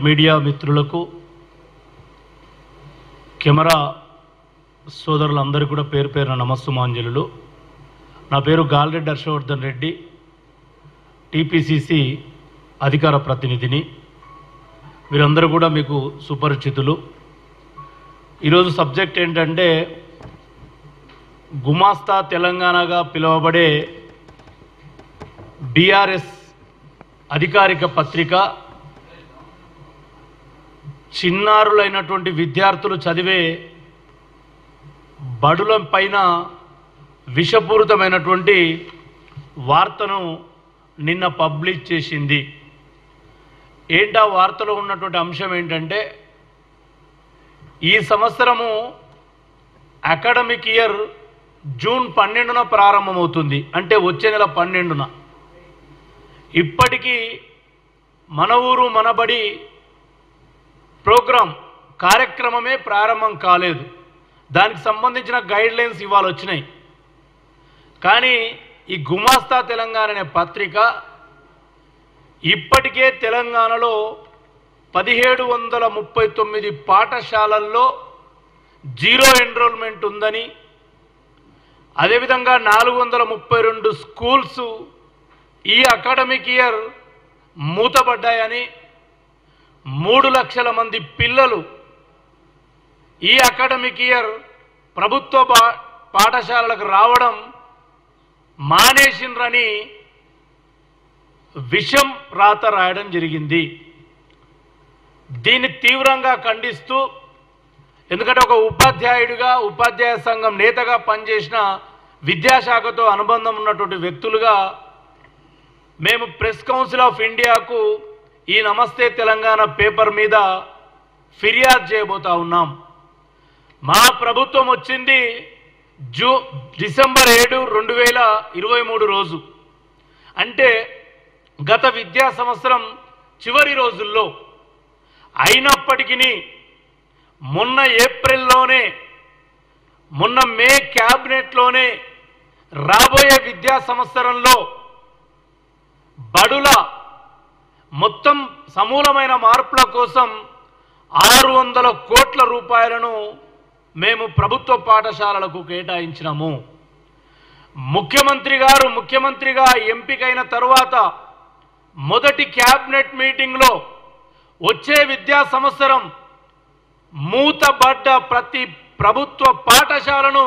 Media మిత్రులకు camera సోదరులందరికీ కూడా పేరు పేరున నమస్సుమాంజలులు. నా పేరు గాల్రెడ్డి హర్షవర్ధన్ రెడ్డి, టీపీసీసీ అధికార ప్రతినిధిని. మీరందరూ కూడా మీకు సుపరిచితులు. ఈరోజు సబ్జెక్ట్ ఏంటంటే గుమాస్తా తెలంగాణగా పిలువబడే బీఆర్ఎస్ అధికారిక పత్రిక చిన్నారులైనటువంటి విద్యార్థులు చదివే బడుల పైన విషపూరితమైనటువంటి వార్తను నిన్న పబ్లిష్ చేసింది. ఏంటా వార్తలో ఉన్నటువంటి అంశం ఏంటంటే, ఈ సంవత్సరము అకాడమిక్ ఇయర్ జూన్ 12న ప్రారంభమవుతుంది, అంటే వచ్చే నెల 12న. ఇప్పటికీ మన ఊరు మనబడి ప్రోగ్రాం కార్యక్రమమే ప్రారంభం కాలేదు. దానికి సంబంధించిన గైడ్లైన్స్ ఇవాళ వచ్చినాయి. కానీ ఈ గుమాస్తా తెలంగాణ అనే పత్రిక ఇప్పటికే తెలంగాణలో 1739 పాఠశాలల్లో జీరో ఎన్రోల్మెంట్ ఉందని, అదేవిధంగా 432 స్కూల్స్ ఈ అకాడమిక్ ఇయర్ మూతపడ్డాయని, 3 లక్షల మంది పిల్లలు ఈ అకాడమిక్ ఇయర్ ప్రభుత్వ పాఠశాలలకు రావడం మానేసిండ్రని విషం రాత రాయడం జరిగింది. దీన్ని తీవ్రంగా ఖండిస్తూ, ఎందుకంటే ఒక ఉపాధ్యాయుడిగా, ఉపాధ్యాయ సంఘం నేతగా పనిచేసిన, విద్యాశాఖతో అనుబంధం ఉన్నటువంటి వ్యక్తులుగా మేము ప్రెస్ కౌన్సిల్ ఆఫ్ ఇండియాకు ఈ నమస్తే తెలంగాణ పేపర్ మీద ఫిర్యాదు చేయబోతా ఉన్నాం. మా ప్రభుత్వం వచ్చింది డిసెంబర్ 7, 2023 రోజు, అంటే గత విద్యా సంవత్సరం చివరి రోజుల్లో. అయినప్పటికీ మొన్న ఏప్రిల్లోనే, మొన్న మే క్యాబినెట్లోనే రాబోయే విద్యా సంవత్సరంలో బడుల మొత్తం సమూలమైన మార్పుల కోసం 600 కోట్ల రూపాయలను మేము ప్రభుత్వ పాఠశాలలకు కేటాయించినాము. ముఖ్యమంత్రిగా ఎంపికైన తరువాత మొదటి క్యాబినెట్ మీటింగ్లో వచ్చే విద్యా సంవత్సరం మూతబడ్డ ప్రతి ప్రభుత్వ పాఠశాలను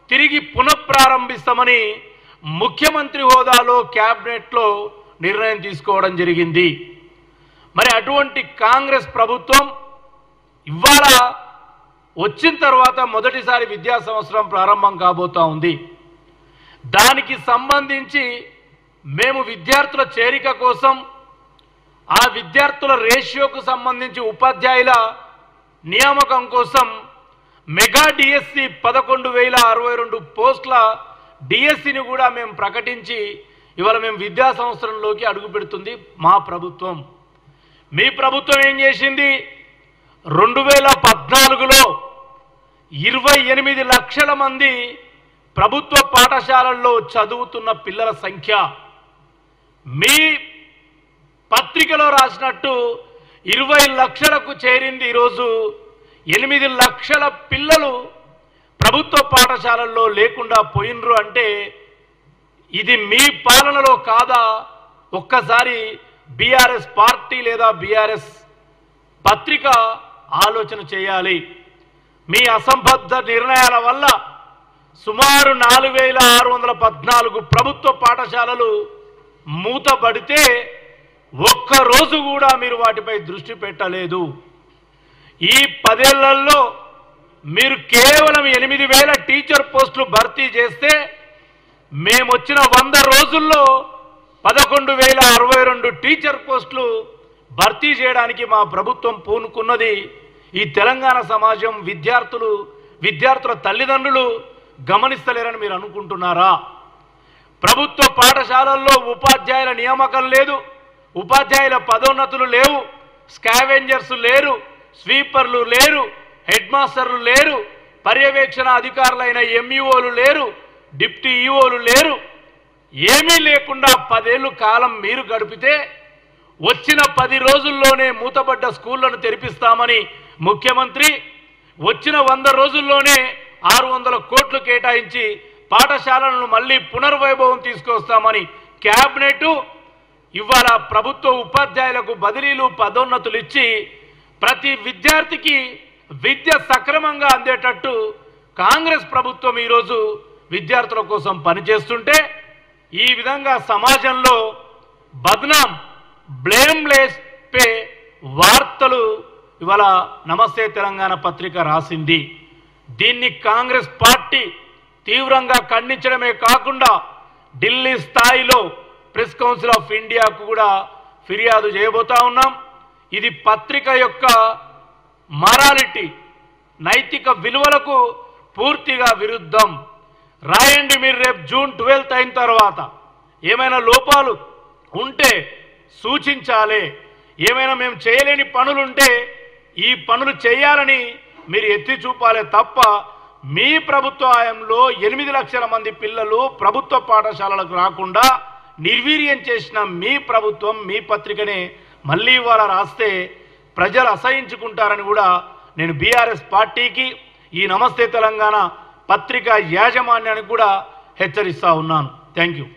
తిరిగి పునఃప్రారంభిస్తామని ముఖ్యమంత్రి హోదాలో క్యాబినెట్లో నిర్ణయం తీసుకోవడం జరిగింది. మరి అటువంటి కాంగ్రెస్ ప్రభుత్వం ఇవాళ వచ్చిన తర్వాత మొదటిసారి విద్యా సంవత్సరం ప్రారంభం కాబోతా ఉంది. దానికి సంబంధించి మేము విద్యార్థుల చేరిక కోసం, ఆ విద్యార్థుల రేషియోకు సంబంధించి ఉపాధ్యాయుల నియామకం కోసం మెగా డిఎస్సి 11,062 పోస్టుల డిఎస్సిని కూడా మేము ప్రకటించి ఇవాళ మేము విద్యా సంవత్సరంలోకి అడుగు పెడుతుంది మా ప్రభుత్వం. మీ ప్రభుత్వం ఏం చేసింది? 2014లో 28 లక్షల మంది ప్రభుత్వ పాఠశాలల్లో చదువుతున్న పిల్లల సంఖ్య, మీ పత్రికలో రాసినట్టు 20 లక్షలకు చేరింది. ఈరోజు 8 లక్షల పిల్లలు ప్రభుత్వ పాఠశాలల్లో లేకుండా పోయినరు. అంటే ఇది మీ పాలనలో కాదా? ఒక్కసారి బీఆర్ఎస్ పార్టీ లేదా బీఆర్ఎస్ పత్రిక ఆలోచన చేయాలి. మీ అసంబద్ధ నిర్ణయాల వల్ల సుమారు 4,614 ప్రభుత్వ పాఠశాలలు మూతబడితే ఒక్కరోజు కూడా మీరు వాటిపై దృష్టి పెట్టలేదు. ఈ 10 ఏళ్లలో మీరు కేవలం 8,000 టీచర్ పోస్టులు భర్తీ చేస్తే, మేమొచ్చిన 100 రోజుల్లో 11,062 టీచర్ పోస్టులు భర్తీ చేయడానికి మా ప్రభుత్వం పూనుకున్నది. ఈ తెలంగాణ సమాజం, విద్యార్థుల తల్లిదండ్రులు గమనిస్తలేరని మీరు అనుకుంటున్నారా? ప్రభుత్వ పాఠశాలల్లో ఉపాధ్యాయుల నియామకం లేదు, ఉపాధ్యాయుల పదోన్నతులు లేవు, స్కావెంజర్స్ లేరు, స్వీపర్లు లేరు, హెడ్ మాస్టర్లు లేరు, పర్యవేక్షణ అధికారులైన ఎంఈఓలు లేరు, డిప్టీ ఈఓలు లేరు. ఏమీ లేకుండా 10 ఏళ్ళు కాలం మీరు గడిపితే వచ్చిన 10 రోజుల్లోనే మూతపడ్డ స్కూళ్లను తెరిపిస్తామని ముఖ్యమంత్రి, వచ్చిన 100 రోజుల్లోనే 600 కోట్లు కేటాయించి పాఠశాలలను మళ్ళీ పునర్వైభవం తీసుకొస్తామని క్యాబినెట్ ఇవాళ ప్రభుత్వ ఉపాధ్యాయులకు బదిలీలు పదోన్నతులు ఇచ్చి ప్రతి విద్యార్థికి విద్య సక్రమంగా అందేటట్టు కాంగ్రెస్ ప్రభుత్వం ఈరోజు విద్యార్థుల కోసం పనిచేస్తుంటే ఈ విధంగా సమాజంలో బద్నాం బ్లేమ్లెస్ పే వార్తలు ఇవాళ నమస్తే తెలంగాణ పత్రిక రాసింది. దీన్ని కాంగ్రెస్ పార్టీ తీవ్రంగా ఖండించడమే కాకుండా ఢిల్లీ స్థాయిలో ప్రెస్ కౌన్సిల్ ఆఫ్ ఇండియాకు కూడా ఫిర్యాదు చేయబోతా ఉన్నాం. ఇది పత్రిక యొక్క మారాలిటీ, నైతిక విలువలకు పూర్తిగా విరుద్ధం. రాయండి మీరు, రేపు జూన్ 12 అయిన తర్వాత ఏమైనా లోపాలు ఉంటే సూచించాలి. ఏమైనా మేము చేయలేని పనులుంటే ఈ పనులు చేయాలని మీరు ఎత్తి చూపాలి తప్ప మీ ప్రభుత్వ హయాంలో 8 లక్షల మంది పిల్లలు ప్రభుత్వ పాఠశాలలకు రాకుండా నిర్వీర్యం చేసిన మీ ప్రభుత్వం మీ పత్రికనే మళ్ళీ ఇవాళ రాస్తే ప్రజలు అసహించుకుంటారని కూడా నేను బీఆర్ఎస్ పార్టీకి, ఈ నమస్తే తెలంగాణ పత్రిక యాజమాన్యానికి కూడా హెచ్చరిస్తా ఉన్నాను. Thank you.